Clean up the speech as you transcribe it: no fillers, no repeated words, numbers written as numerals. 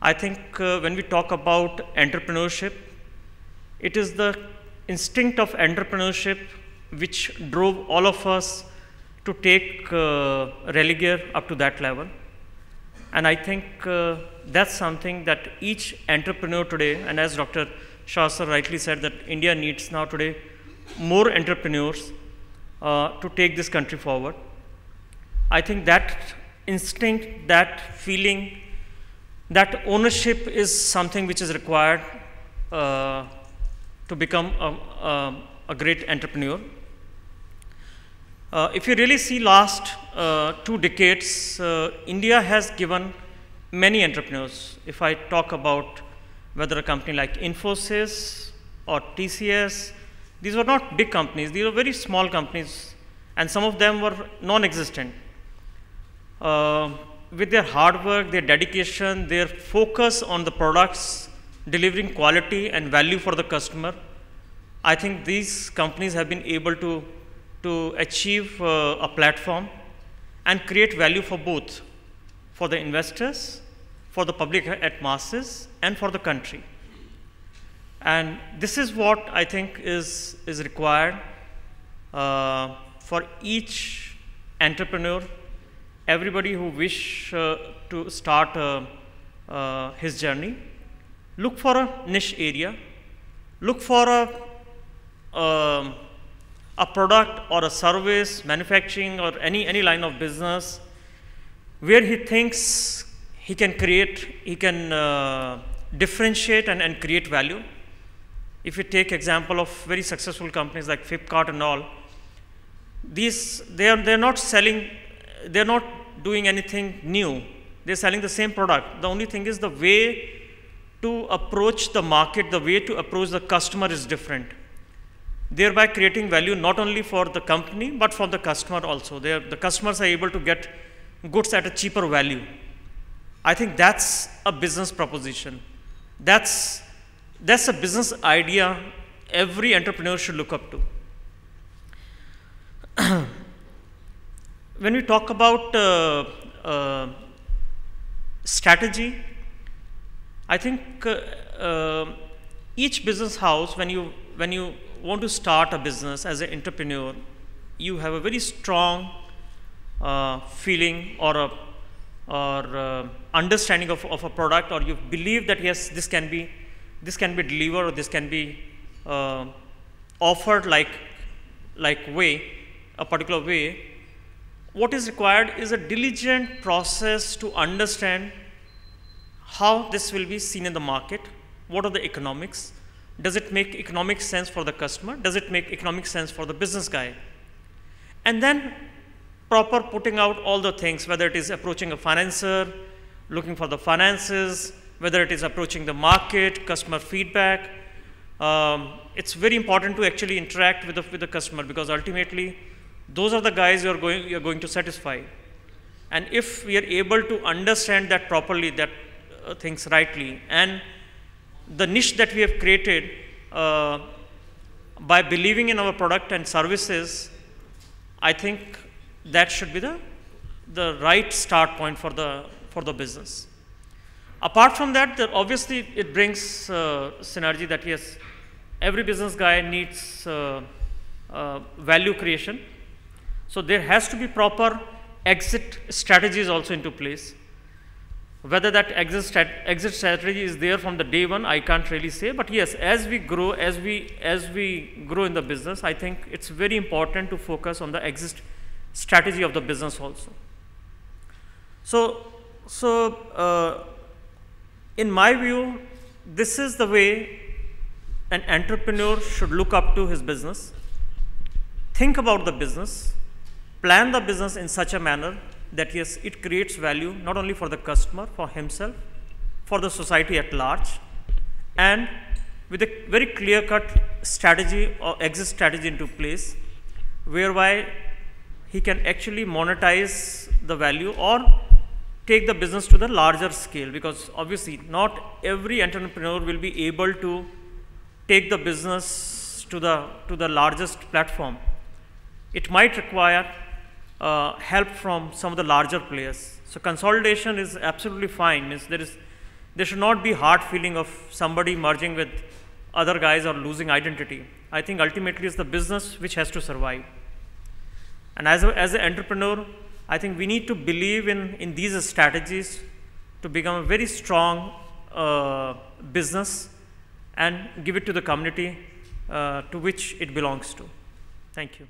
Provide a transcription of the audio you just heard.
I think when we talk about entrepreneurship, it is the instinct of entrepreneurship which drove all of us to take Religare up to that level. And I think that's something that each entrepreneur today, and as Dr. Shah sir rightly said, that India needs now today more entrepreneurs to take this country forward. I think that instinct, that feeling, that ownership is something which is required to become a great entrepreneur. If you really see last 2 decades, India has given many entrepreneurs. If I talk about whether a company like Infosys or TCS, these were not big companies, these were very small companies, and some of them were non-existent. With their hard work, their dedication, their focus on the products, delivering quality and value for the customer, I think these companies have been able to achieve a platform and create value for both, for the investors, for the public at masses, and for the country. And this is what I think is required for each entrepreneur, everybody who wish to start his journey. Look for a niche area, look for a product or a service, manufacturing or any line of business where he thinks he can create, he can differentiate and create value. If you take example of very successful companies like Flipkart and all, they're not selling, they're not doing anything new. They're selling the same product. The only thing is the way to approach the market, the way to approach the customer is different, thereby creating value not only for the company but for the customer also. The customers are able to get goods at a cheaper value. I think that's a business proposition. That's a business idea every entrepreneur should look up to. When we talk about strategy, I think each business house, when you want to start a business as an entrepreneur, you have a very strong feeling or understanding of a product, or you believe that yes, this can be delivered, or this can be offered like a particular way. What is required is a diligent process to understand how this will be seen in the market. What are the economics? Does it make economic sense for the customer? Does it make economic sense for the business guy? And then proper putting out all the things, whether it is approaching a financier, looking for the finances, whether it is approaching the market, customer feedback. It's very important to actually interact with the customer, because ultimately those are the guys you're going to satisfy. And if we are able to understand that properly, that things rightly, and the niche that we have created by believing in our product and services, I think that should be the right start point for the business. Apart from that, obviously it brings synergy that yes, every business guy needs value creation. So there has to be proper exit strategies also into place. Whether that exit strategy is there from the day one, I can't really say. But yes, as we grow, as we grow in the business, I think it's very important to focus on the exit strategy of the business also. So in my view, this is the way an entrepreneur should look up to his business. Think about the business, plan the business in such a manner that yes, it creates value not only for the customer, for himself, for the society at large, and with a very clear-cut strategy or exit strategy into place, whereby he can actually monetize the value or take the business to the larger scale, because obviously not every entrepreneur will be able to take the business to the largest platform. It might require help from some of the larger players. So consolidation is absolutely fine. Means There should not be hard feeling of somebody merging with other guys or losing identity. I think ultimately it's the business which has to survive. And as an entrepreneur, I think we need to believe in these strategies to become a very strong business and give it to the community to which it belongs to. Thank you.